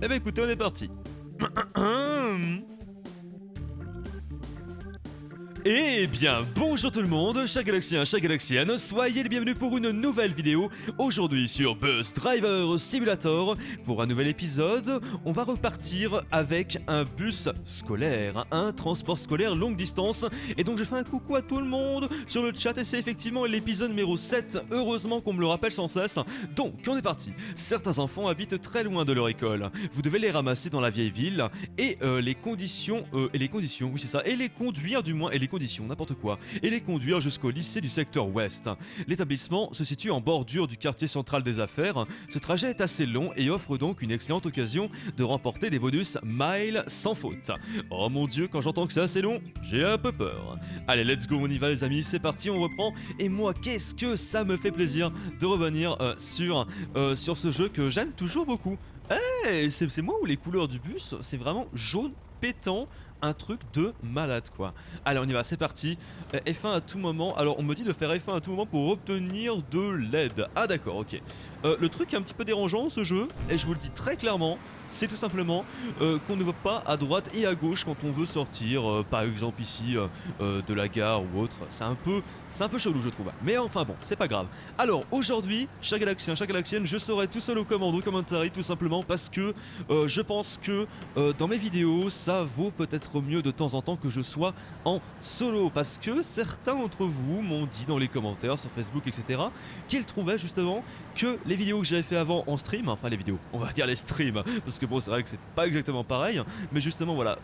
Eh ben écoutez, on est parti. Eh bien, bonjour tout le monde, chers Galaxiens, chers Galaxiennes, soyez les bienvenus pour une nouvelle vidéo. Aujourd'hui sur Bus Driver Simulator. Pour un nouvel épisode, on va repartir avec un bus scolaire, un transport scolaire longue distance. Et donc je fais un coucou à tout le monde sur le chat et c'est effectivement l'épisode numéro 7. Heureusement qu'on me le rappelle sans cesse. Donc, on est parti. Certains enfants habitent très loin de leur école. Vous devez les ramasser dans la vieille ville et les conditions, oui c'est ça, et les conduire du moins, et les conditions, n'importe quoi, et les conduire jusqu'au lycée du secteur ouest. L'établissement se situe en bordure du quartier central des affaires. Ce trajet est assez long et offre donc une excellente occasion de remporter des bonus miles sans faute. Oh mon dieu, quand j'entends que c'est assez long, j'ai un peu peur. Allez, let's go, on y va les amis, c'est parti, on reprend. Et moi, qu'est-ce que ça me fait plaisir de revenir sur ce jeu que j'aime toujours beaucoup. Eh, c'est moi où les couleurs du bus, c'est vraiment jaune pétant, un truc de malade quoi. Allez, on y va, c'est parti. F1 à tout moment. Alors on me dit de faire F1 à tout moment pour obtenir de l'aide. Ah d'accord, ok. Le truc qui est un petit peu dérangeant ce jeu, et je vous le dis très clairement, c'est tout simplement qu'on ne va pas à droite et à gauche quand on veut sortir, par exemple ici de la gare ou autre. C'est un peu chelou je trouve. Mais enfin bon, c'est pas grave. Alors aujourd'hui, chers Galaxiens, chers Galaxiennes, je serai tout seul au commentary tout simplement parce que je pense que dans mes vidéos, ça vaut peut-être mieux de temps en temps que je sois en solo. Parce que certains d'entre vous m'ont dit dans les commentaires sur Facebook, etc., qu'ils trouvaient justement que les vidéos que j'avais fait avant en stream, enfin les vidéos, on va dire les streams, parce que bon c'est vrai que c'est pas exactement pareil, mais justement voilà,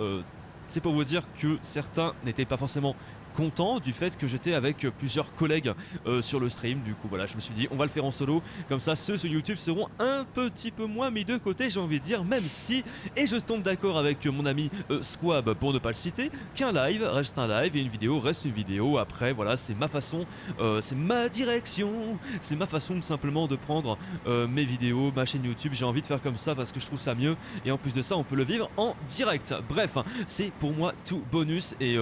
c'est pour vous dire que certains n'étaient pas forcément content du fait que j'étais avec plusieurs collègues sur le stream. Du coup voilà, je me suis dit on va le faire en solo, comme ça ceux sur YouTube seront un petit peu moins mis de côté, j'ai envie de dire, même si, et je tombe d'accord avec mon ami Squab pour ne pas le citer, qu'un live reste un live et une vidéo reste une vidéo. Après voilà, c'est ma façon, c'est ma direction, c'est ma façon tout simplement de prendre mes vidéos, ma chaîne YouTube. J'ai envie de faire comme ça parce que je trouve ça mieux, et en plus de ça on peut le vivre en direct. Bref, c'est pour moi tout bonus, et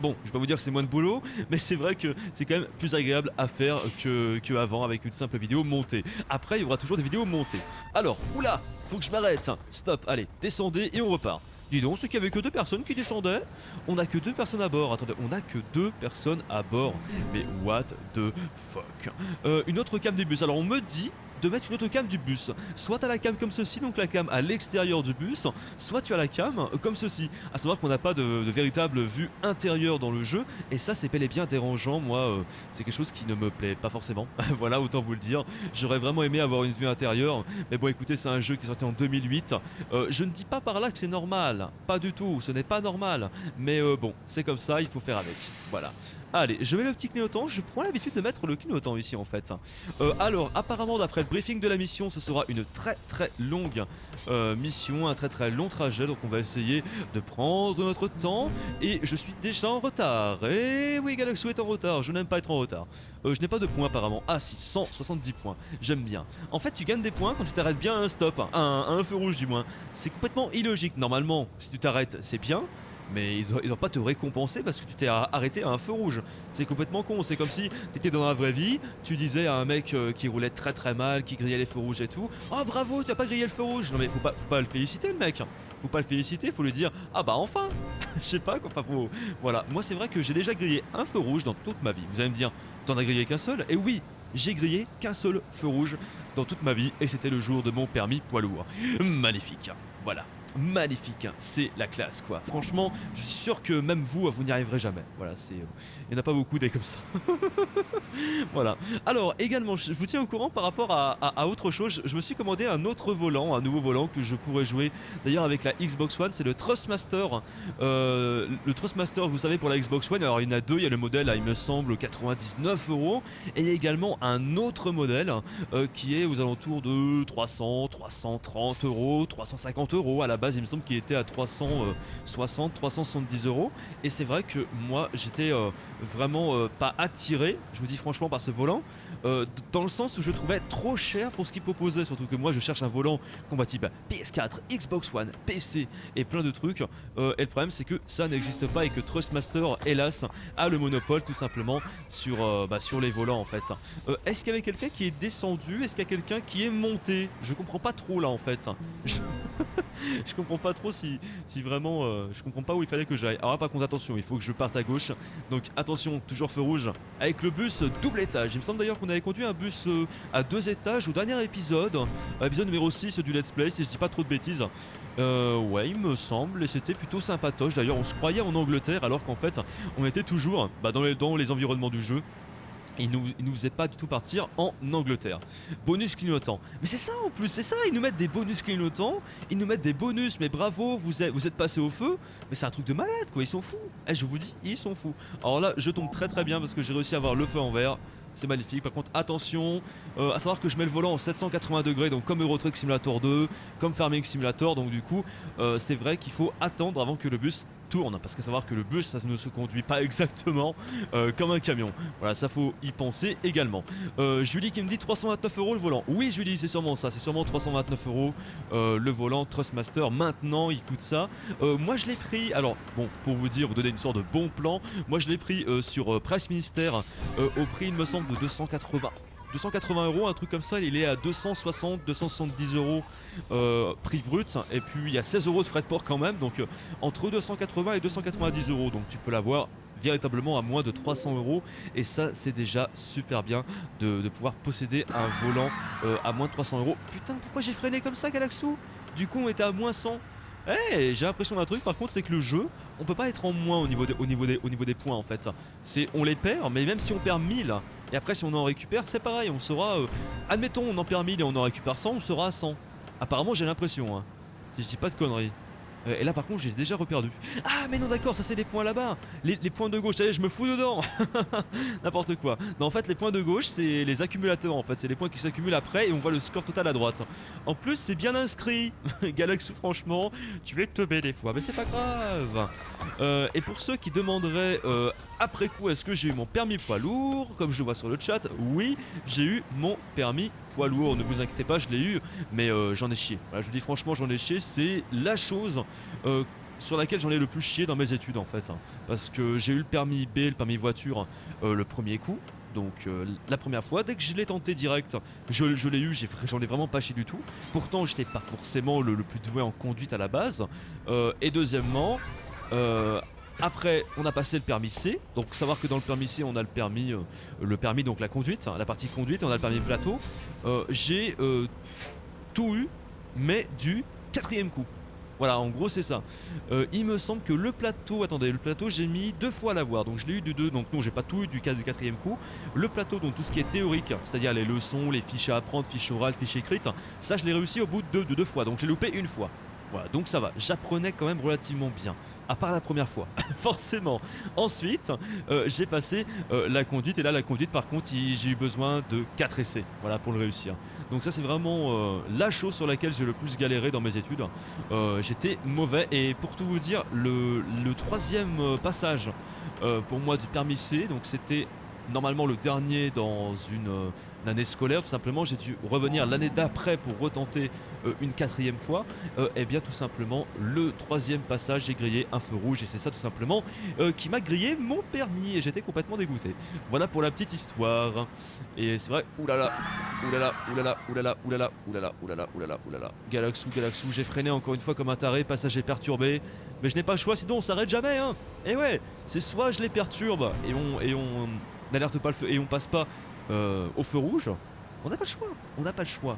bon, je vais pas vous dire que c'est moins de boulot, mais c'est vrai que c'est quand même plus agréable à faire que avant avec une simple vidéo montée. Après il y aura toujours des vidéos montées. Alors, oula, faut que je m'arrête. Stop, allez, descendez et on repart. Dis donc, c'est qu'il y avait que 2 personnes qui descendaient. On a que 2 personnes à bord. Attendez, on a que 2 personnes à bord. Mais what the fuck. Une autre cam du bus. Alors on me dit de mettre une autre cam du bus. Soit t'as la cam comme ceci, donc la cam à l'extérieur du bus, soit tu as la cam comme ceci. À savoir qu'on n'a pas de véritable vue intérieure dans le jeu, et ça c'est bel et bien dérangeant. Moi, c'est quelque chose qui ne me plaît pas forcément. Voilà, autant vous le dire. J'aurais vraiment aimé avoir une vue intérieure, mais bon écoutez, c'est un jeu qui est sorti en 2008. Je ne dis pas par là que c'est normal, pas du tout, ce n'est pas normal, mais bon, c'est comme ça, il faut faire avec. Voilà. Allez, je mets le petit clignotant, je prends l'habitude de mettre le clignotant ici en fait. Alors, apparemment d'après le briefing de la mission, ce sera une très longue mission, un très long trajet, donc on va essayer de prendre notre temps, et je suis déjà en retard. Et oui, Galaxo est en retard, je n'aime pas être en retard. Je n'ai pas de points apparemment, ah si, 170 points, j'aime bien. En fait, tu gagnes des points quand tu t'arrêtes bien à un stop, à un feu rouge du moins. C'est complètement illogique, normalement, si tu t'arrêtes, c'est bien, mais ils doivent pas te récompenser parce que tu t'es arrêté à un feu rouge. C'est complètement con, c'est comme si t'étais dans la vraie vie, tu disais à un mec qui roulait très mal, qui grillait les feux rouges et tout, oh bravo, tu as pas grillé le feu rouge. Non mais faut pas le féliciter le mec, faut pas le féliciter, faut lui dire ah bah enfin. Je sais pas quoi, enfin faut... Voilà, moi c'est vrai que j'ai déjà grillé un feu rouge dans toute ma vie. Vous allez me dire, t'en as grillé qu'un seul? Et oui, j'ai grillé qu'un seul feu rouge dans toute ma vie, et c'était le jour de mon permis poids lourd. Magnifique, voilà. Magnifique, c'est la classe quoi. Franchement, je suis sûr que même vous n'y arriverez jamais. Voilà, c'est... il n'y en a pas beaucoup des comme ça. Voilà. Alors, également, je vous tiens au courant par rapport à autre chose. Je me suis commandé un autre volant, un nouveau volant que je pourrais jouer d'ailleurs avec la Xbox One. C'est le Thrustmaster. Le Thrustmaster, vous savez, pour la Xbox One, alors il y en a 2. Il y a le modèle, il me semble, 99 €. Et il y a également un autre modèle qui est aux alentours de 300, 330 €, 350 € à la base il me semble qu'il était à 360, 370 euros. Et c'est vrai que moi j'étais vraiment pas attiré, je vous dis franchement, par ce volant. Dans le sens où je trouvais trop cher pour ce qu'il proposait, surtout que moi je cherche un volant compatible PS4, Xbox One, PC et plein de trucs. Et le problème c'est que ça n'existe pas et que Trustmaster, hélas, a le monopole tout simplement sur les volants en fait. Est-ce qu'il y avait quelqu'un qui est descendu? Est-ce qu'il y a quelqu'un qui est monté? Je comprends pas trop là en fait. Je comprends pas trop si vraiment je comprends pas où il fallait que j'aille. Alors là, par contre attention, il faut que je parte à gauche. Donc attention, toujours feu rouge avec le bus double étage. Il me semble d'ailleurs qu'on avait conduit un bus à 2 étages au dernier épisode, épisode numéro 6 du let's play si je dis pas trop de bêtises. Ouais, il me semble, et c'était plutôt sympatoche. D'ailleurs on se croyait en Angleterre alors qu'en fait on était toujours dans les environnements du jeu. Ils nous faisaient pas du tout partir en Angleterre. Bonus clignotants. Mais c'est ça en plus, c'est ça, ils nous mettent des bonus clignotants, ils nous mettent des bonus, mais bravo, vous êtes passé au feu. Mais c'est un truc de malade quoi, ils sont fous. Je vous dis, ils sont fous. Alors là, je tombe très très bien parce que j'ai réussi à avoir le feu en vert. C'est magnifique. Par contre, attention, à savoir que je mets le volant en 780 degrés, donc comme Euro Truck Simulator 2, comme Farming Simulator, donc du coup, c'est vrai qu'il faut attendre avant que le bus tourne, parce qu'à savoir que le bus ça ne se conduit pas exactement comme un camion. Voilà, ça faut y penser également. Julie qui me dit 329 € le volant. Oui Julie, c'est sûrement ça, c'est sûrement 329 € le volant Trustmaster. Maintenant il coûte ça. Moi je l'ai pris, alors bon, pour vous dire, vous donner une sorte de bon plan, moi je l'ai pris sur Price Ministère au prix il me semble de 280 €, un truc comme ça. Il est à 260, 270 € prix brut, et puis il y a 16 € de frais de port quand même, donc entre 280 et 290 €, donc tu peux l'avoir véritablement à moins de 300 €, et ça c'est déjà super bien de pouvoir posséder un volant à moins de 300 €. Putain, pourquoi j'ai freiné comme ça, Galaxou? Du coup on était à moins 100. J'ai l'impression d'un truc par contre, c'est que le jeu, on peut pas être en moins au niveau des points en fait. On les perd, mais même si on perd 1000, et après si on en récupère, c'est pareil, on sera... admettons on en perd 1000 et on en récupère 100, on sera à 100. Apparemment j'ai l'impression, hein, si je dis pas de conneries. Et là par contre j'ai déjà reperdu. Ah mais non d'accord, ça c'est les points là-bas. Les points de gauche, ça y est, je me fous dedans. N'importe quoi. Non, en fait les points de gauche c'est les accumulateurs en fait. C'est les points qui s'accumulent après et on voit le score total à droite. En plus c'est bien inscrit. Galaxy franchement, tu vas te teubé des fois, mais c'est pas grave. Et pour ceux qui demanderaient après coup est-ce que j'ai eu mon permis poids lourd, comme je le vois sur le chat, oui j'ai eu mon permis poids lourd, ne vous inquiétez pas, je l'ai eu, mais j'en ai chié. Voilà, je vous dis franchement j'en ai chié, c'est la chose sur laquelle j'en ai le plus chié dans mes études en fait, hein. Parce que j'ai eu le permis B, le permis voiture le premier coup. Donc la première fois, dès que je l'ai tenté direct, je l'ai eu, j'en ai vraiment pas chié du tout. Pourtant j'étais pas forcément le plus doué en conduite à la base. Et deuxièmement, après on a passé le permis C. Donc savoir que dans le permis C on a le permis donc la conduite, hein, la partie conduite, et on a le permis plateau. J'ai tout eu, mais du 4e coup. Voilà, en gros c'est ça. Il me semble que le plateau, attendez, le plateau j'ai mis 2 fois à l'avoir, donc je l'ai eu du 2, donc non j'ai pas tout eu du 4e coup. Le plateau, donc tout ce qui est théorique, c'est-à-dire les leçons, les fiches à apprendre, fiches orales, fiches écrites, ça je l'ai réussi au bout de 2 fois, donc j'ai loupé une fois. Voilà, donc ça va, j'apprenais quand même relativement bien. À part la première fois, forcément. Ensuite, j'ai passé la conduite, et là la conduite par contre j'ai eu besoin de 4 essais, voilà, pour le réussir. Donc ça c'est vraiment la chose sur laquelle j'ai le plus galéré dans mes études. J'étais mauvais, et pour tout vous dire, le 3e passage pour moi du permis C, donc c'était normalement le dernier dans une année scolaire, tout simplement. J'ai dû revenir l'année d'après pour retenter une 4e fois. Et bien tout simplement le 3e passage, j'ai grillé un feu rouge, et c'est ça tout simplement qui m'a grillé mon permis, et j'étais complètement dégoûté. Voilà pour la petite histoire. Et c'est vrai, oulala, oulala, oulala, oulala, oulala, oulala, oulala, oulala, oulala. Galaxou, j'ai freiné encore une fois comme un taré, passager perturbé. Mais je n'ai pas le choix, sinon on s'arrête jamais, hein. Et ouais, c'est soit je les perturbe et on n'alerte pas le feu et on passe pas au feu rouge. On n'a pas le choix, on n'a pas le choix.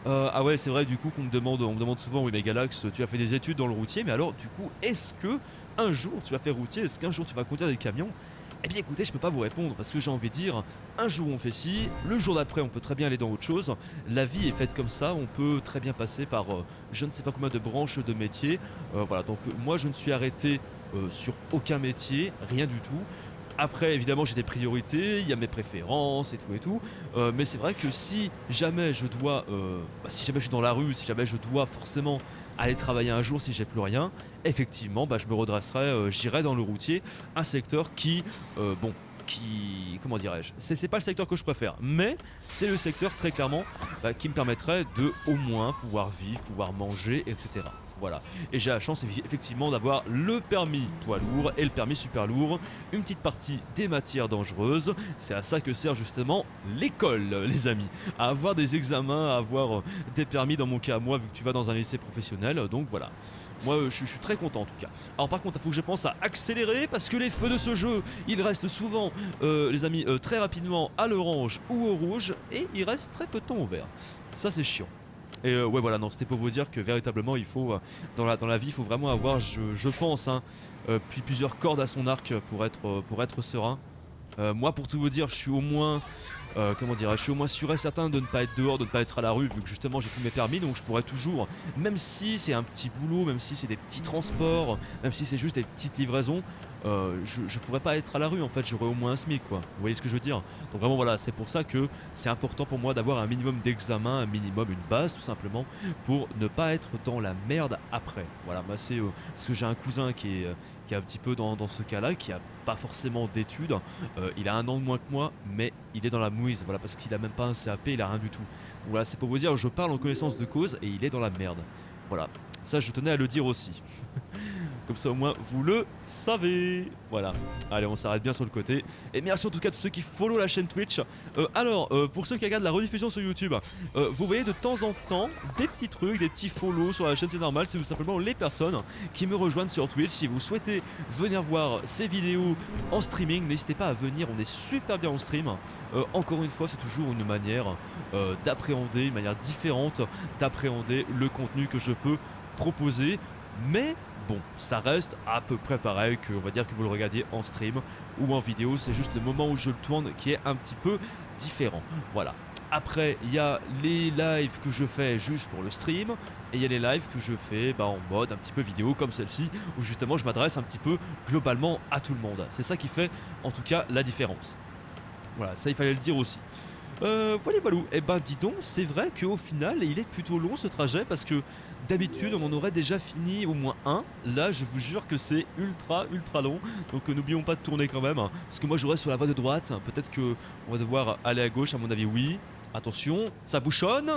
Ah ouais, c'est vrai, du coup on me demande souvent, oui mais Galax, tu as fait des études dans le routier, mais alors du coup est-ce que un jour tu vas faire routier, est-ce qu'un jour tu vas conduire des camions? Eh bien écoutez, je peux pas vous répondre, parce que j'ai envie de dire, un jour on fait ci, le jour d'après on peut très bien aller dans autre chose. La vie est faite comme ça, on peut très bien passer par je ne sais pas combien de branches de métiers. Voilà, donc moi je ne suis arrêté sur aucun métier, rien du tout. Après, évidemment, j'ai des priorités, il y a mes préférences et tout, mais c'est vrai que si jamais je dois, si jamais je suis dans la rue, si jamais je dois forcément aller travailler un jour si j'ai plus rien, effectivement, je me redresserai, j'irai dans le routier, un secteur qui, bon, qui, comment dirais-je, c'est pas le secteur que je préfère, mais c'est le secteur très clairement qui me permettrait de au moins pouvoir vivre, pouvoir manger, etc. Voilà, et j'ai la chance effectivement d'avoir le permis poids lourd et le permis super lourd, une petite partie des matières dangereuses, c'est à ça que sert justement l'école les amis, à avoir des examens, à avoir des permis dans mon cas moi vu que tu vas dans un lycée professionnel, donc voilà. Moi je suis très content en tout cas. Alors par contre il faut que je pense à accélérer parce que les feux de ce jeu ils restent souvent les amis très rapidement à l'orange ou au rouge et il reste très peu de temps au vert. Ça c'est chiant. Et ouais voilà, non, c'était pour vous dire que véritablement il faut, dans la vie, il faut vraiment avoir, je pense, hein, puis plusieurs cordes à son arc pour être serein. Moi pour tout vous dire, je suis au moins, comment dirais-je, je suis au moins sûr et certain de ne pas être dehors, de ne pas être à la rue, vu que justement j'ai tous mes permis, donc je pourrais toujours, même si c'est un petit boulot, même si c'est des petits transports, même si c'est juste des petites livraisons, je pourrais pas être à la rue en fait, j'aurais au moins un SMIC quoi, vous voyez ce que je veux dire. Donc vraiment voilà, c'est pour ça que c'est important pour moi d'avoir un minimum d'examen, un minimum, une base tout simplement, pour ne pas être dans la merde après. Voilà, moi c'est parce que j'ai un cousin qui est un petit peu dans ce cas-là, qui a pas forcément d'études, il a un an de moins que moi, mais il est dans la mouise, voilà, parce qu'il a même pas un CAP, il a rien du tout. Donc voilà, c'est pour vous dire, je parle en connaissance de cause et il est dans la merde. Voilà, ça je tenais à le dire aussi. Comme ça au moins vous le savez. Voilà. Allez, on s'arrête bien sur le côté. Et merci en tout cas de ceux qui follow la chaîne Twitch. Alors, pour ceux qui regardent la rediffusion sur YouTube, vous voyez de temps en temps des petits trucs, des petits follow sur la chaîne, c'est normal. C'est tout simplement les personnes qui me rejoignent sur Twitch. Si vous souhaitez venir voir ces vidéos en streaming, n'hésitez pas à venir. On est super bien en stream. Encore une fois, c'est toujours une manière d'appréhender, une manière différente d'appréhender le contenu que je peux proposer. Mais bon, ça reste à peu près pareil que, on va dire, que vous le regardiez en stream ou en vidéo, c'est juste le moment où je le tourne qui est un petit peu différent. Voilà. Après, il y a les lives que je fais juste pour le stream et il y a les lives que je fais en mode un petit peu vidéo comme celle-ci où justement je m'adresse un petit peu globalement à tout le monde. C'est ça qui fait en tout cas la différence. Voilà, ça il fallait le dire aussi. Voilà, et ben dis donc, c'est vrai qu'au final il est plutôt long ce trajet parce que d'habitude on en aurait déjà fini au moins un. Là je vous jure que c'est ultra long. Donc n'oublions pas de tourner quand même, parce que moi j'aurais sur la voie de droite. Peut-être que on va devoir aller à gauche à mon avis, oui. Attention, ça bouchonne.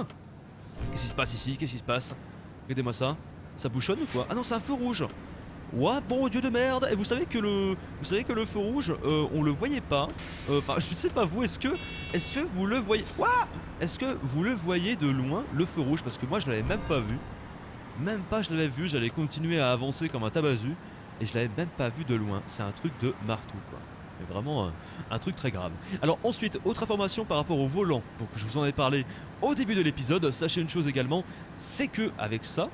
Qu'est-ce qui se passe ici? Qu'est-ce qui se passe? Regardez-moi ça. Ça bouchonne ou quoi? Ah non, c'est un feu rouge. Ouah, bon Dieu de merde. Et vous savez que le feu rouge, on le voyait pas. Enfin, je sais pas vous, est-ce que vous le voyez? Ouah, est-ce que vous le voyez de loin, le feu rouge? Parce que moi je l'avais même pas vu. Même pas je l'avais vu, j'allais continuer à avancer comme un tabasu. Et je l'avais même pas vu de loin. C'est un truc de marteau quoi. Mais vraiment un truc très grave. Alors ensuite, autre information par rapport au volant. Donc je vous en ai parlé au début de l'épisode. Sachez une chose également, c'est que avec ça,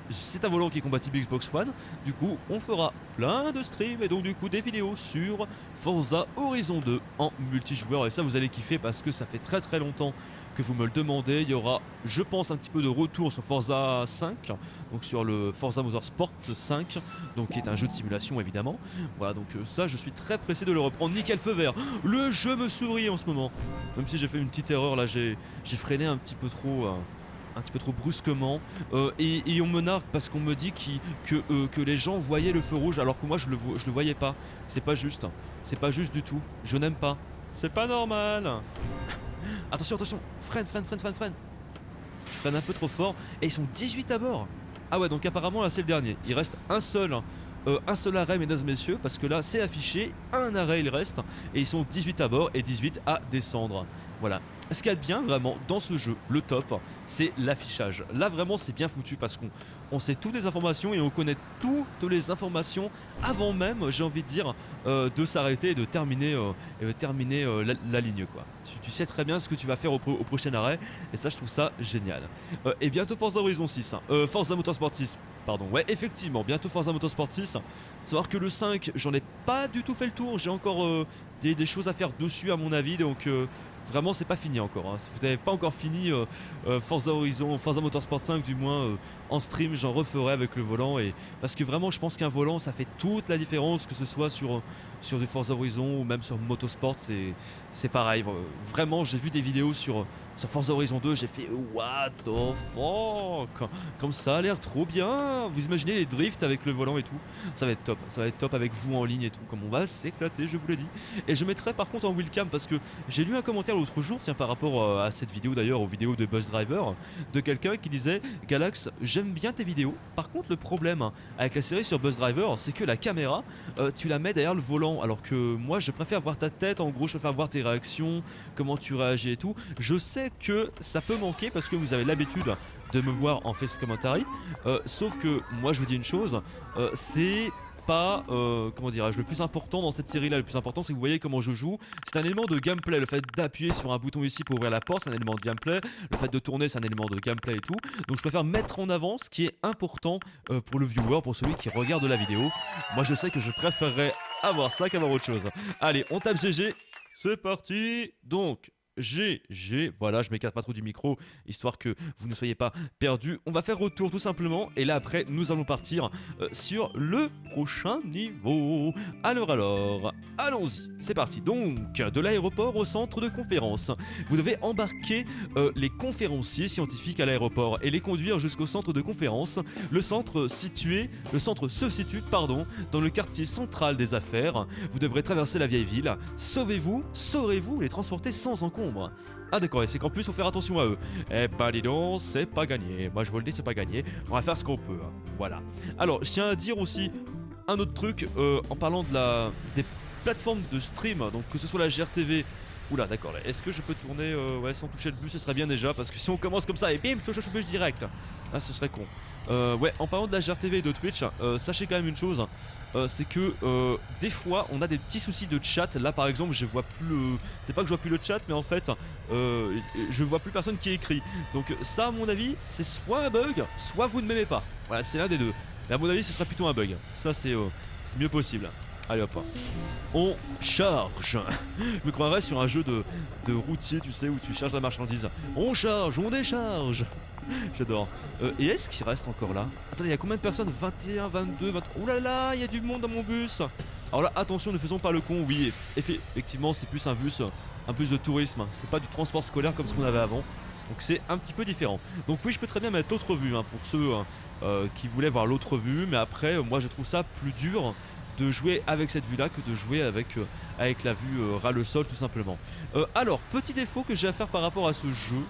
c'est un volant qui est compatible Xbox One. Du coup, on fera plein de streams et donc du coup des vidéos sur Forza Horizon 2 en multijoueur. Et ça, vous allez kiffer parce que ça fait très longtemps que vous me le demandez. Il y aura, je pense, un petit peu de retour sur Forza 5, donc sur le Forza Motorsport 5, donc qui est un jeu de simulation évidemment. Voilà, donc ça, je suis très pressé de le reprendre. Nickel, feu vert. Le jeu me sourit en ce moment. Même si j'ai fait une petite erreur là, j'ai freiné un petit peu trop brusquement et on me nargue parce qu'on me dit que les gens voyaient le feu rouge alors que moi je le voyais pas. C'est pas juste du tout, je n'aime pas, c'est pas normal. Attention, freine. Je freine un peu trop fort et ils sont 18 à bord. Ah ouais, donc apparemment là c'est le dernier, il reste un seul arrêt mesdames et messieurs, parce que là c'est affiché, un arrêt il reste et ils sont 18 à bord et 18 à descendre. Voilà. Ce qu'il y a de bien vraiment dans ce jeu, le top, c'est l'affichage. Là vraiment c'est bien foutu parce qu'on sait toutes les informations et on connaît toutes les informations avant même, j'ai envie de dire, de s'arrêter et de terminer, la ligne quoi. Tu sais très bien ce que tu vas faire au prochain arrêt et ça je trouve ça génial. Et bientôt Forza Horizon 6, Forza Motorsport 6, pardon, ouais effectivement, bientôt Forza Motorsport 6. Savoir que le 5, j'en ai pas du tout fait le tour, j'ai encore des choses à faire dessus à mon avis, donc Vraiment, c'est pas fini encore. Hein. Si vous n'avez pas encore fini Forza Horizon, Forza Motorsport 5, du moins en stream, j'en referai avec le volant. Et parce que vraiment, je pense qu'un volant, ça fait toute la différence, que ce soit sur du Forza Horizon ou même sur Motorsport, c'est pareil. Vraiment, j'ai vu des vidéos sur Forza Horizon 2, j'ai fait what the fuck, comme ça a l'air trop bien. Vous imaginez les drifts avec le volant et tout, ça va être top avec vous en ligne et tout, comme on va s'éclater, je vous le dis. Et je mettrai par contre en wheelcam parce que j'ai lu un commentaire l'autre jour, tiens, par rapport à cette vidéo d'ailleurs, aux vidéos de Buzz Driver, de quelqu'un qui disait: Galax, j'aime bien tes vidéos, par contre le problème avec la série sur Buzz Driver, c'est que la caméra, tu la mets derrière le volant, alors que moi je préfère voir ta tête, en gros je préfère voir tes réactions, comment tu réagis et tout. Je sais que ça peut manquer parce que vous avez l'habitude de me voir en face commentary, sauf que moi je vous dis une chose, c'est pas, comment dirais-je, le plus important dans cette série là. Le plus important, c'est que vous voyez comment je joue. C'est un élément de gameplay, le fait d'appuyer sur un bouton ici pour ouvrir la porte, c'est un élément de gameplay. Le fait de tourner, c'est un élément de gameplay et tout. Donc je préfère mettre en avant ce qui est important pour le viewer, pour celui qui regarde la vidéo. Moi je sais que je préférerais avoir ça qu'avoir autre chose. Allez, on tape GG, c'est parti. Donc voilà, je m'écarte pas trop du micro, histoire que vous ne soyez pas perdus. On va faire retour tout simplement, et là après, nous allons partir sur le prochain niveau. Alors, allons-y, c'est parti. Donc, de l'aéroport au centre de conférence. Vous devez embarquer les conférenciers scientifiques à l'aéroport et les conduire jusqu'au centre de conférence. Le centre se situe, dans le quartier central des affaires. Vous devrez traverser la vieille ville. Saurez-vous les transporter sans encombre? Ah d'accord, et c'est qu'en plus faut faire attention à eux. Eh ben dis donc, c'est pas gagné. Moi je vous le dis, c'est pas gagné. On va faire ce qu'on peut, hein. Voilà. Alors, je tiens à dire aussi un autre truc en parlant des plateformes de stream, donc que ce soit la GRTV. Oula, d'accord, est-ce que je peux tourner ouais, sans toucher le but? Ce serait bien déjà, parce que si on commence comme ça et bim, je touche le but direct. Ah, ce serait con. Ouais, en parlant de la GRTV et de Twitch, sachez quand même une chose, c'est que des fois on a des petits soucis de chat. Là par exemple, je vois plus le. C'est pas que je vois plus le chat, mais en fait, je vois plus personne qui écrit. Donc, ça, à mon avis, c'est soit un bug, soit vous ne m'aimez pas. Voilà, c'est l'un des deux. Mais à mon avis, ce sera plutôt un bug. Ça, c'est mieux possible. Allez hop, on charge. Je me croirais sur un jeu de routier, tu sais, où tu charges la marchandise. On charge, on décharge. J'adore. Et est-ce qu'il reste encore là? Attendez, il y a combien de personnes? 21, 22, 23... Oh là là, il y a du monde dans mon bus. Alors là, attention, ne faisons pas le con. Oui, effectivement, c'est plus un bus de tourisme. C'est pas du transport scolaire comme ce qu'on avait avant. Donc c'est un petit peu différent. Donc oui, je peux très bien mettre l'autre vue pour ceux qui voulaient voir l'autre vue. Mais après, moi je trouve ça plus dur de jouer avec cette vue là que de jouer avec la vue ras le sol tout simplement. Alors, petit défaut que j'ai à faire par rapport à ce jeu,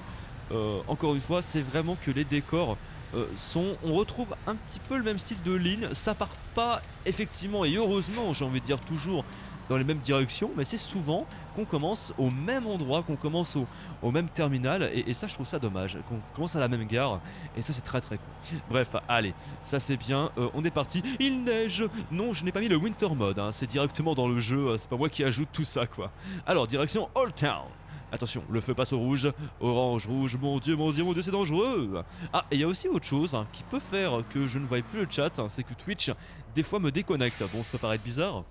encore une fois, c'est vraiment que les décors on retrouve un petit peu le même style de ligne. Ça part pas effectivement, et heureusement j'ai envie de dire toujours, dans les mêmes directions, mais c'est souvent qu'on commence au même endroit, qu'on commence au même terminal, et ça je trouve ça dommage, qu'on commence à la même gare, et ça c'est très très cool. Bref, allez, ça c'est bien, on est parti. Il neige. Non, je n'ai pas mis le winter mode, hein, c'est directement dans le jeu, c'est pas moi qui ajoute tout ça quoi. Alors, direction Old Town. Attention, le feu passe au rouge, orange, rouge, mon dieu, c'est dangereux. Ah, et il y a aussi autre chose qui peut faire que je ne voie plus le chat, c'est que Twitch, des fois, me déconnecte. Bon, ça peut paraître bizarre,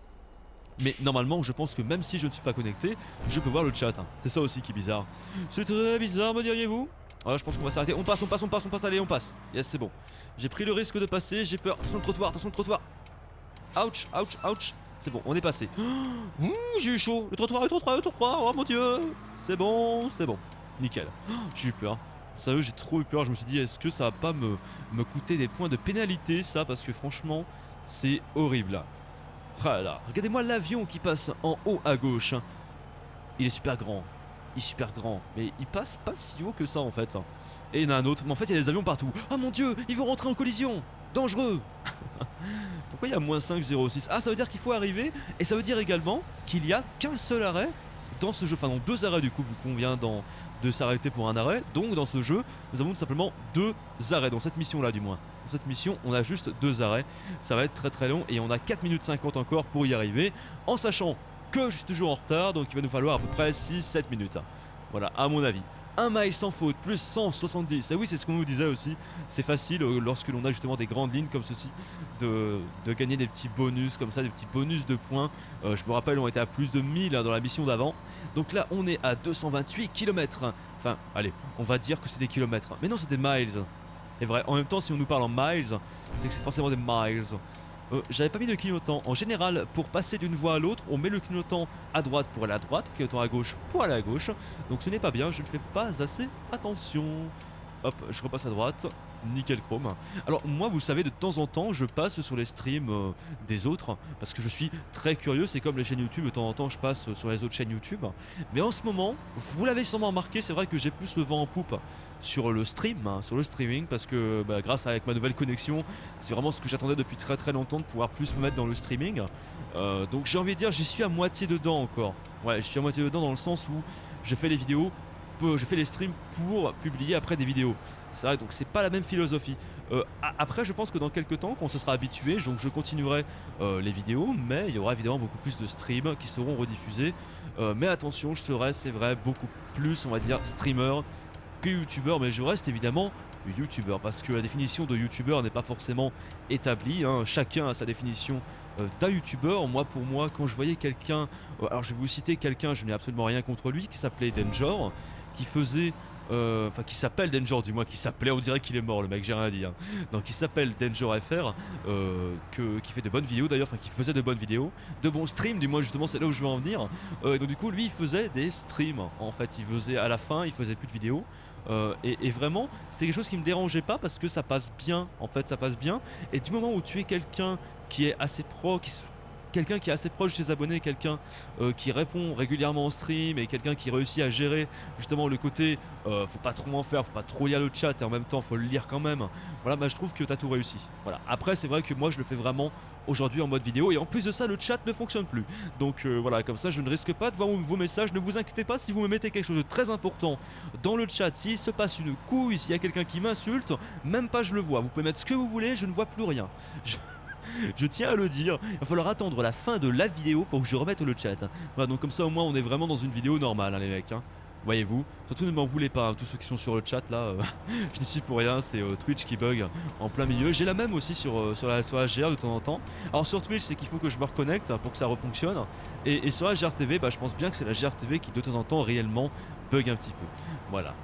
mais normalement, je pense que même si je ne suis pas connecté, je peux voir le chat. C'est ça aussi qui est bizarre. C'est très bizarre, me diriez-vous? Voilà, je pense qu'on va s'arrêter. On passe, allez, on passe. Yes, c'est bon. J'ai pris le risque de passer, j'ai peur. Attention le trottoir. Ouch, ouch, ouch. C'est bon, on est passé. J'ai eu chaud. Le trottoir, oh mon dieu. C'est bon. Nickel. J'ai eu peur. Sérieux, j'ai trop eu peur. Je me suis dit, est-ce que ça va pas me coûter des points de pénalité, ça? Parce que franchement, c'est horrible. Voilà. Regardez-moi l'avion qui passe en haut à gauche. Il est super grand. Mais il passe pas si haut que ça en fait. Et il y en a un autre. Mais en fait, il y a des avions partout. Oh mon dieu, ils vont rentrer en collision. Dangereux. Pourquoi il y a moins 5,06? Ah, ça veut dire qu'il faut arriver. Et ça veut dire également qu'il y a qu'un seul arrêt dans ce jeu. Enfin, non, deux arrêts du coup, vu qu'on vient de s'arrêter pour un arrêt. Donc, dans ce jeu, nous avons tout simplement deux arrêts. Dans cette mission-là, du moins. Dans cette mission, on a juste deux arrêts. Ça va être très très long. Et on a 4 minutes 50 encore pour y arriver. En sachant que je suis toujours en retard. Donc, il va nous falloir à peu près 6-7 minutes. Voilà, à mon avis. 1 mile sans faute, plus 170. Et oui, c'est ce qu'on nous disait aussi. C'est facile lorsque l'on a justement des grandes lignes comme ceci de gagner des petits bonus comme ça, des petits bonus de points. Je me rappelle, on était à plus de 1000 hein, dans la mission d'avant. Donc là, on est à 228 km. Enfin, allez, on va dire que c'est des kilomètres. Mais non, c'est des miles. Et vrai, en même temps, si on nous parle en miles, c'est que c'est forcément des miles. J'avais pas mis de clignotant. En général, pour passer d'une voie à l'autre, on met le clignotant à droite pour aller à droite, le clignotant à gauche pour aller à gauche. Donc ce n'est pas bien, je ne fais pas assez attention. Hop, je repasse à droite. Nickel chrome. Alors moi, vous savez, de temps en temps, je passe sur les streams des autres parce que je suis très curieux. C'est comme les chaînes YouTube, de temps en temps, je passe sur les autres chaînes YouTube. Mais en ce moment, vous l'avez sûrement remarqué, c'est vrai que j'ai plus le vent en poupe sur le stream, hein, sur le streaming, parce que grâce avec ma nouvelle connexion, c'est vraiment ce que j'attendais depuis très longtemps, de pouvoir plus me mettre dans le streaming. Donc j'ai envie de dire, j'y suis à moitié dedans encore. Ouais, je suis à moitié dedans dans le sens où je fais les vidéos, je fais les streams pour publier après des vidéos. C'est vrai, donc c'est pas la même philosophie. Après, je pense que dans quelques temps, quand on se sera habitué, donc je continuerai les vidéos, mais il y aura évidemment beaucoup plus de streams qui seront rediffusés. Mais attention, je serai, c'est vrai, beaucoup plus, on va dire, streamer que youtubeur, mais je reste évidemment youtubeur parce que la définition de youtubeur n'est pas forcément établie, hein. Chacun a sa définition d'un youtubeur. Moi, pour moi, quand je voyais quelqu'un, alors je vais vous citer quelqu'un, je n'ai absolument rien contre lui, qui s'appelait Danger, qui faisait enfin qui s'appelle Danger, du moins qui s'appelait, on dirait qu'il est mort le mec, j'ai rien à dire. Donc qui s'appelle Danger FR, qui fait de bonnes vidéos d'ailleurs, enfin qui faisait de bonnes vidéos, de bons streams, du moins justement c'est là où je veux en venir. Donc du coup lui il faisait des streams, en fait il faisait à la fin, il faisait plus de vidéos. Et vraiment c'était quelque chose qui me dérangeait pas parce que ça passe bien, en fait ça passe bien. Et du moment où tu es quelqu'un qui est assez pro, quelqu'un qui est assez proche de ses abonnés, quelqu'un qui répond régulièrement en stream et quelqu'un qui réussit à gérer justement le côté faut pas trop en faire, faut pas trop lire le chat et en même temps faut le lire quand même. Voilà, je trouve que t'as tout réussi. Voilà. Après c'est vrai que moi je le fais vraiment aujourd'hui en mode vidéo et en plus de ça le chat ne fonctionne plus. Donc voilà, comme ça je ne risque pas de voir vos messages. Ne vous inquiétez pas si vous me mettez quelque chose de très important dans le chat. S'il se passe une couille, s'il y a quelqu'un qui m'insulte, même pas je le vois. Vous pouvez mettre ce que vous voulez, je ne vois plus rien. Je tiens à le dire, il va falloir attendre la fin de la vidéo pour que je remette le chat. Voilà, donc comme ça au moins on est vraiment dans une vidéo normale, hein, les mecs. Hein. Voyez-vous, surtout ne m'en voulez pas, hein, tous ceux qui sont sur le chat là, je n'y suis pour rien, c'est Twitch qui bug en plein milieu. J'ai la même aussi sur la GR de temps en temps. Alors sur Twitch c'est qu'il faut que je me reconnecte pour que ça refonctionne. Et sur la GRTV, je pense bien que c'est la GRTV qui de temps en temps réellement bug un petit peu. Voilà.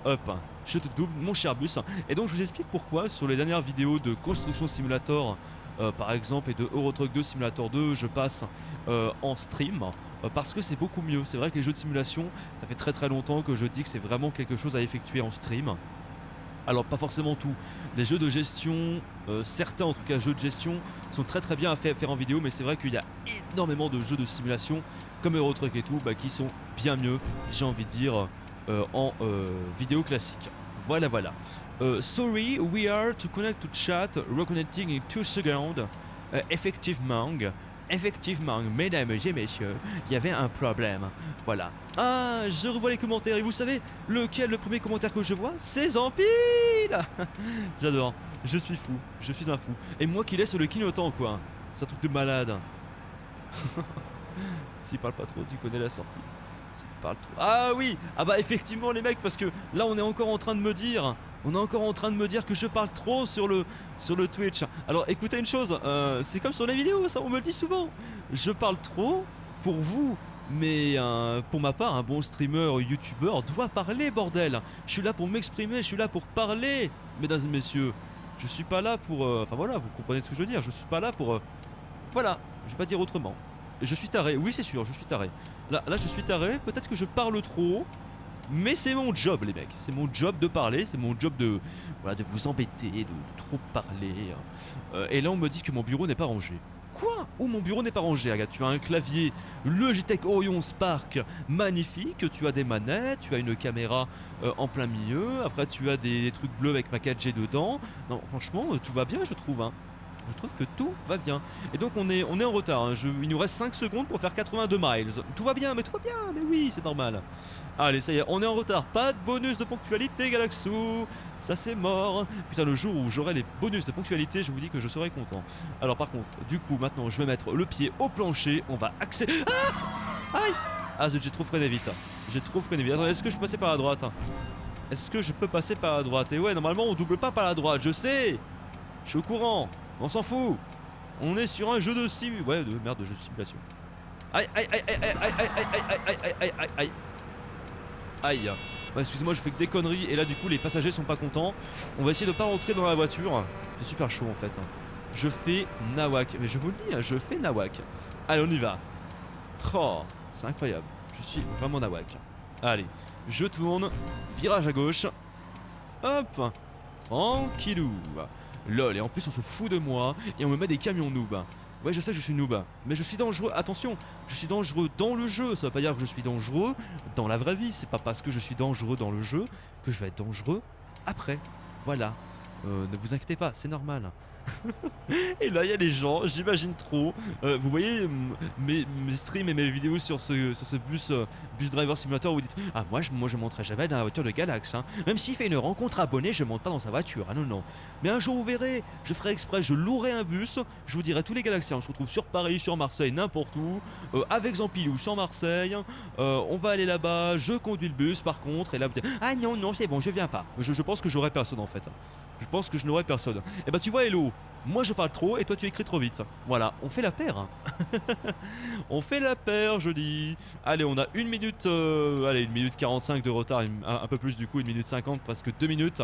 Hop, je te double mon cher bus. Et donc je vous explique pourquoi sur les dernières vidéos de Construction Simulator par exemple et de Euro Truck 2 Simulator 2 je passe en stream parce que c'est beaucoup mieux. C'est vrai que les jeux de simulation, ça fait très longtemps que je dis que c'est vraiment quelque chose à effectuer en stream. Alors pas forcément tout, les jeux de gestion, certains en tout cas jeux de gestion sont très bien à faire en vidéo, mais c'est vrai qu'il y a énormément de jeux de simulation comme Euro Truck et tout qui sont bien mieux, j'ai envie de dire, en vidéo classique. Voilà. Sorry, we are to connect to chat, reconnecting in 2 seconds. Effectivement, mesdames et messieurs, il y avait un problème. Voilà. Ah, je revois les commentaires et vous savez lequel le premier commentaire que je vois? C'est Zampil. J'adore, je suis fou, je suis un fou. Et moi qui laisse le clignotant quoi. C'est un truc de malade. S'il parle pas trop, tu connais la sortie. Trop. Ah oui, ah bah effectivement les mecs, parce que là on est encore en train de me dire, que je parle trop sur le Twitch. Alors écoutez une chose, c'est comme sur les vidéos, ça on me le dit souvent. Je parle trop pour vous, mais pour ma part, un bon streamer, youtubeur doit parler, bordel. Je suis là pour m'exprimer, je suis là pour parler, mesdames et messieurs. Je suis pas là pour, enfin voilà, vous comprenez ce que je veux dire. Je suis pas là pour, voilà, je vais pas dire autrement. Je suis taré, oui c'est sûr, je suis taré. Là je suis taré, peut-être que je parle trop, mais c'est mon job les mecs. C'est mon job de parler, c'est mon job de, voilà, de vous embêter, de trop parler. Et là on me dit que mon bureau n'est pas rangé. Quoi? Oh, mon bureau n'est pas rangé, regarde, tu as un clavier Logitech Orion Spark magnifique, tu as des manettes, tu as une caméra en plein milieu, après tu as des trucs bleus avec ma 4G dedans. Non franchement tout va bien je trouve, hein. Je trouve que tout va bien. Et donc on est en retard, hein. Il nous reste 5 secondes pour faire 82 miles. Tout va bien, mais oui, c'est normal. Allez, ça y est, on est en retard. Pas de bonus de ponctualité, Galaxou. Ça c'est mort. Putain, le jour où j'aurai les bonus de ponctualité, je vous dis que je serai content. Alors par contre, du coup, maintenant, je vais mettre le pied au plancher. On va accélérer. Ah! Aïe! Ah zut, j'ai trop freiné vite. J'ai trop freiné vite. Attendez, est-ce que je peux passer par la droite? Est-ce que je peux passer par la droite? Et ouais, normalement on double pas par la droite, je sais. Je suis au courant. On s'en fout. On est sur un jeu de sim... Ouais, de merde, de jeu de simulation. Aïe, aïe, aïe, aïe, aïe, aïe, aïe, aïe, aïe, aïe, aïe, aïe, aïe. Aïe. Ouais, excusez-moi, je fais que des conneries et là du coup les passagers sont pas contents. On va essayer de pas rentrer dans la voiture. C'est super chaud en fait. Je fais nawak, mais je vous le dis, je fais nawak. Allez, on y va. Oh, c'est incroyable. Je suis vraiment nawak. Allez, je tourne, virage à gauche. Hop, tranquillou. Lol, et en plus on se fout de moi et on me met des camions noob. Ouais, je sais que je suis noob, mais je suis dangereux. Attention, je suis dangereux dans le jeu. Ça veut pas dire que je suis dangereux dans la vraie vie. C'est pas parce que je suis dangereux dans le jeu que je vais être dangereux après. Voilà. Ne vous inquiétez pas, c'est normal. Et là, il y a des gens, j'imagine trop. Vous voyez mes streams et mes vidéos sur ce bus driver simulator où vous dites ah moi je monterai jamais dans la voiture de Galax hein. Même s'il fait une rencontre abonnée, je monte pas dans sa voiture. Ah non non. Mais un jour vous verrez, je ferai exprès, je louerai un bus, je vous dirai tous les Galaxiens, on se retrouve sur Paris, sur Marseille, n'importe où, avec Zampilou sur Marseille, on va aller là-bas, je conduis le bus par contre, et là vous dites ah non non c'est bon, je viens pas. Je pense que j'aurai personne en fait. Je pense que je n'aurai personne. Et bah tu vois Hello, moi je parle trop et toi tu écris trop vite. Voilà, on fait la paire. Hein. On fait la paire, je dis. Allez, on a 1 minute, allez, 1 minute 45 de retard, un peu plus du coup, 1 minute 50, presque 2 minutes.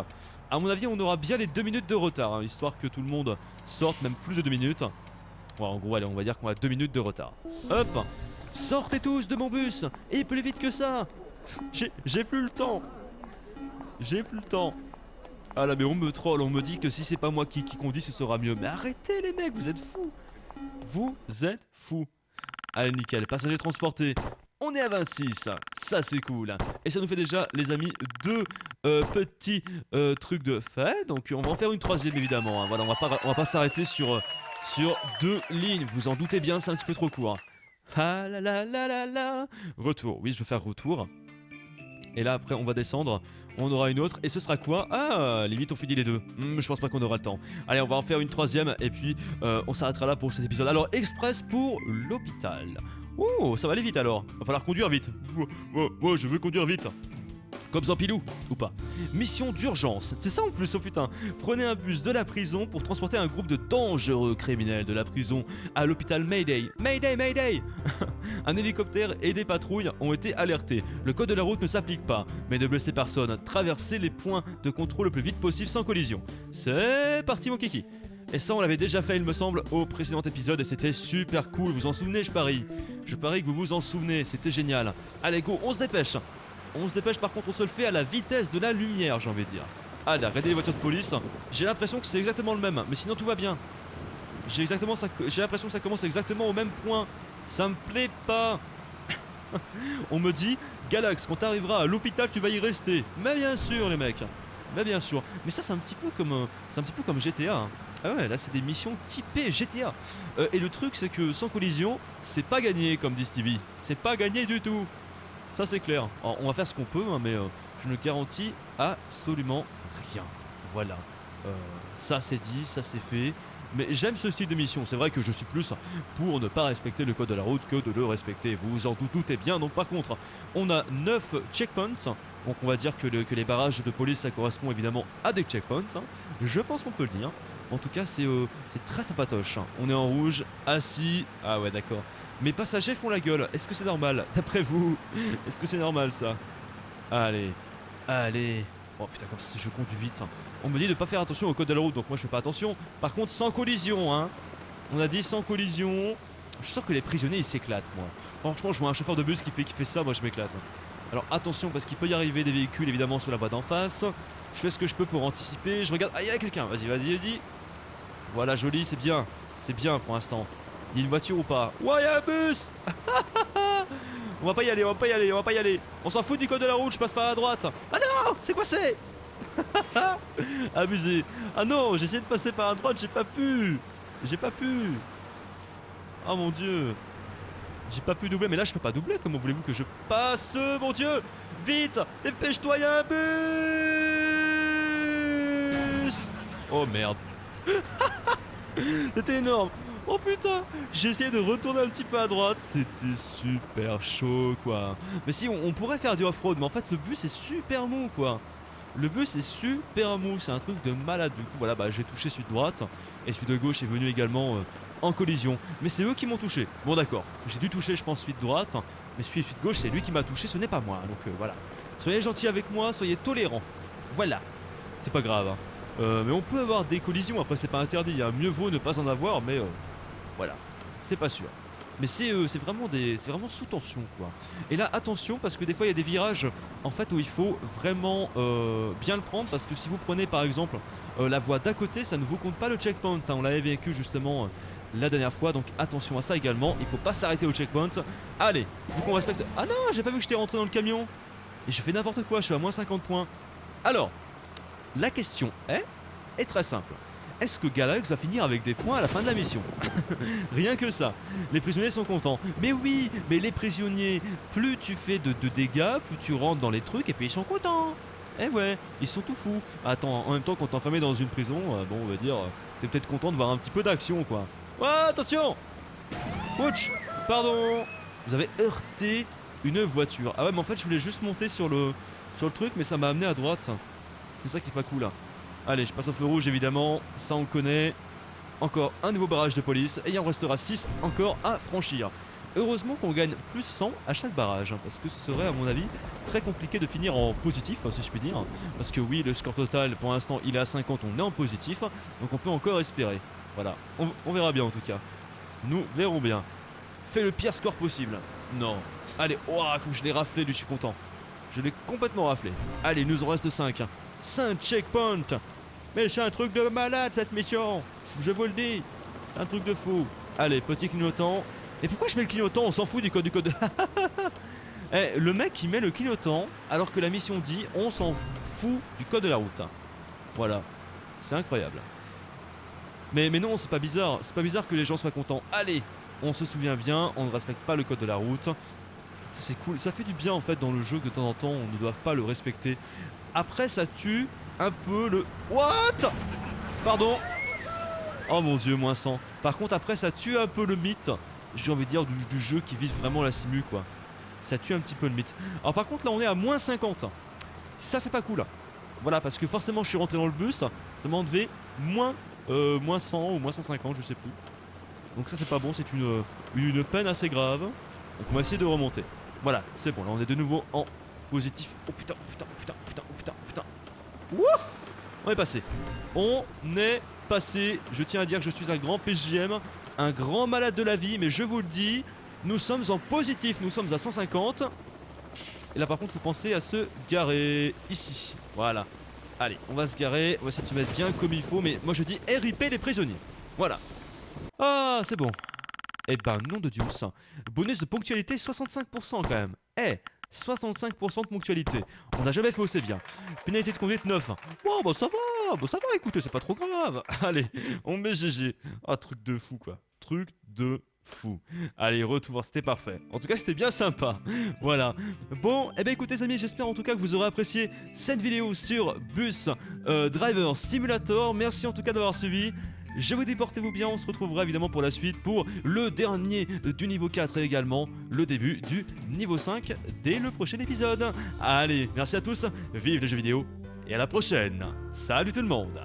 À mon avis, on aura bien les 2 minutes de retard, hein, histoire que tout le monde sorte, même plus de 2 minutes. Ouais, en gros, allez, on va dire qu'on a 2 minutes de retard. Hop, sortez tous de mon bus, et plus vite que ça. J'ai plus le temps. J'ai plus le temps. Ah là mais on me troll, on me dit que si c'est pas moi qui conduis ce sera mieux. Mais arrêtez les mecs, vous êtes fous. Vous êtes fous. Allez nickel, passagers transportés. On est à 26, ça c'est cool. Et ça nous fait déjà les amis 2 petits trucs de fait. Donc on va en faire une troisième évidemment. Hein. Voilà, on va pas s'arrêter sur 2 lignes. Vous en doutez bien, c'est un petit peu trop court. Ah la la la la la. Retour, oui je veux faire retour. Et là après on va descendre, on aura une autre et ce sera quoi? Ah limite on finit les 2. Je pense pas qu'on aura le temps. Allez on va en faire une troisième et puis on s'arrêtera là pour cet épisode. Alors express pour l'hôpital. Oh ça va aller vite alors. Va falloir conduire vite. Moi je veux conduire vite. Comme Zampilou, ou pas. Mission d'urgence, c'est ça en plus, oh putain. Prenez un bus de la prison pour transporter un groupe de dangereux criminels de la prison à l'hôpital Mayday. Mayday, Mayday. Un hélicoptère et des patrouilles ont été alertés. Le code de la route ne s'applique pas, mais ne blessez personne. Traversez les points de contrôle le plus vite possible sans collision. C'est parti mon kiki. Et ça on l'avait déjà fait il me semble au précédent épisode et c'était super cool, vous en souvenez je parie. Je parie que vous vous en souvenez, c'était génial. Allez go, on se dépêche. On se dépêche par contre on se le fait à la vitesse de la lumière j'ai envie de dire. Allez regardez les voitures de police. J'ai l'impression que c'est exactement le même, mais sinon tout va bien. J'ai l'impression que ça commence exactement au même point. Ça me plaît pas. On me dit Galax quand t'arriveras à l'hôpital tu vas y rester. Mais bien sûr les mecs. Mais bien sûr. Mais ça c'est un petit peu comme GTA hein. Ah ouais là c'est des missions typées GTA. Et le truc c'est que sans collision c'est pas gagné comme dit Stevie. C'est pas gagné du tout. Ça c'est clair. Alors, on va faire ce qu'on peut hein, mais je ne garantis absolument rien. Voilà. Ça c'est dit, ça c'est fait. Mais j'aime ce style de mission, c'est vrai que je suis plus pour ne pas respecter le code de la route que de le respecter, vous vous en doutez bien. Donc par contre, on a 9 checkpoints, donc on va dire que les barrages de police ça correspond évidemment à des checkpoints, hein. Je pense qu'on peut le dire. En tout cas c'est très sympatoche, hein. On est en rouge, assis, ah ouais d'accord. Mes passagers font la gueule, est-ce que c'est normal? D'après vous, est-ce que c'est normal ça? Allez, allez. Oh putain comme si je conduis vite hein. On me dit de pas faire attention au code de la route donc moi je fais pas attention. Par contre sans collision hein. On a dit sans collision. Je suis sûr que les prisonniers ils s'éclatent moi. Franchement je vois un chauffeur de bus qui fait ça, moi je m'éclate. Alors attention parce qu'il peut y arriver des véhicules évidemment sur la voie d'en face. Je fais ce que je peux pour anticiper. Je regarde. Ah il y a quelqu'un, vas-y. Voilà joli, c'est bien pour l'instant. Il y a une voiture ou pas? Ouais il y a un bus. On va pas y aller. On s'en fout du code de la route, je passe par à droite. Ah non, c'est quoi c'est? Abusé. Ah non, j'ai essayé de passer par à droite, j'ai pas pu. Oh mon dieu. J'ai pas pu doubler, mais là je peux pas doubler, comment voulez-vous que je passe? Mon dieu. Vite, dépêche-toi, il y a un bus. Oh merde. C'était énorme. Oh putain, j'ai essayé de retourner un petit peu à droite, c'était super chaud quoi. Mais si, on pourrait faire du off-road, mais en fait le bus est super mou quoi. Le bus est super mou, c'est un truc de malade. Du coup, voilà, bah j'ai touché celui de droite, et celui de gauche est venu également en collision. Mais c'est eux qui m'ont touché. Bon d'accord, j'ai dû toucher je pense celui de droite, mais celui de gauche c'est lui qui m'a touché, ce n'est pas moi. Donc voilà, soyez gentils avec moi, soyez tolérants. Voilà, c'est pas grave. Hein. Mais on peut avoir des collisions, après c'est pas interdit, hein. Mieux vaut ne pas en avoir, mais voilà, c'est pas sûr. Mais c'est vraiment sous tension quoi. Et là attention parce que des fois il y a des virages en fait où il faut vraiment bien le prendre parce que si vous prenez par exemple la voie d'à côté ça ne vous compte pas le checkpoint. Hein. On l'avait vécu justement la dernière fois donc attention à ça également. Il faut pas s'arrêter au checkpoint. Allez, faut qu'on respecte. Ah non, j'ai pas vu que j'étais rentré dans le camion. Et je fais n'importe quoi, je suis à moins 50 points. Alors, la question est très simple. Est-ce que Galax va finir avec des points à la fin de la mission? Rien que ça. Les prisonniers sont contents. Mais oui, mais les prisonniers, plus tu fais de dégâts, plus tu rentres dans les trucs et puis ils sont contents. Eh ouais, ils sont tout fous. Attends, en même temps quand t'es enfermé dans une prison, bon on va dire, t'es peut-être content de voir un petit peu d'action quoi. Ouais, attention. Ouch, pardon. Vous avez heurté une voiture. Ah ouais, mais en fait je voulais juste monter sur le truc, mais ça m'a amené à droite. C'est ça qui est pas cool là. Allez, je passe au feu rouge évidemment, ça on le connaît. Encore un nouveau barrage de police et il en restera 6 encore à franchir. Heureusement qu'on gagne plus 100 à chaque barrage, hein, parce que ce serait à mon avis très compliqué de finir en positif, si je puis dire. Parce que oui, le score total pour l'instant il est à 50, on est en positif, donc on peut encore espérer. Voilà, on verra bien en tout cas. Nous verrons bien. Fais le pire score possible. Non. Allez, ouah, comme je l'ai raflé, lui je suis content. Je l'ai complètement raflé. Allez, il nous en reste 5. 5 checkpoints. Mais c'est un truc de malade cette mission. Je vous le dis. Un truc de fou. Allez, petit clignotant. Et pourquoi je mets le clignotant? On s'en fout du code. Eh, le mec il met le clignotant alors que la mission dit on s'en fout du code de la route. Voilà. C'est incroyable. Mais non, c'est pas bizarre. C'est pas bizarre que les gens soient contents. Allez, on se souvient bien, on ne respecte pas le code de la route. Ça c'est cool. Ça fait du bien en fait dans le jeu que de temps en temps on ne doit pas le respecter. Après ça tue un peu le... What? Pardon. Oh mon dieu, moins 100. Par contre après ça tue un peu le mythe, j'ai envie de dire, du jeu qui vise vraiment la simu quoi. Ça tue un petit peu le mythe. Alors par contre là on est à moins 50. Ça c'est pas cool. Voilà, parce que forcément je suis rentré dans le bus, ça m'a enlevé moins 100 ou moins 150, je sais plus. Donc ça c'est pas bon, c'est une peine assez grave. Donc on va essayer de remonter. Voilà, c'est bon, là on est de nouveau en positif. Oh putain, putain, putain, putain, putain, putain. Wouh! On est passé. On est passé. Je tiens à dire que je suis un grand PJM, un grand malade de la vie, mais je vous le dis, nous sommes en positif, nous sommes à 150. Et là par contre, il faut penser à se garer ici. Voilà. Allez, on va se garer, on va essayer de se mettre bien comme il faut, mais moi je dis RIP les prisonniers. Voilà. Ah, c'est bon. Eh ben, nom de Dieu, ça. Bonus de ponctualité 65% quand même. Eh, 65% de ponctualité. On n'a jamais fait aussi bien. Pénalité de conduite 9. Bon, bah ça va, écoutez, c'est pas trop grave. Allez, on met GG. Ah, truc de fou, quoi. Truc de fou. Allez, retour, c'était parfait. En tout cas, c'était bien sympa. Voilà. Bon, eh ben écoutez les amis, j'espère en tout cas que vous aurez apprécié cette vidéo sur Bus Driver Simulator. Merci en tout cas d'avoir suivi. Je vous dis portez-vous bien, on se retrouvera évidemment pour la suite pour le dernier du niveau 4 et également le début du niveau 5 dès le prochain épisode. Allez, merci à tous, vive les jeux vidéo et à la prochaine. Salut tout le monde.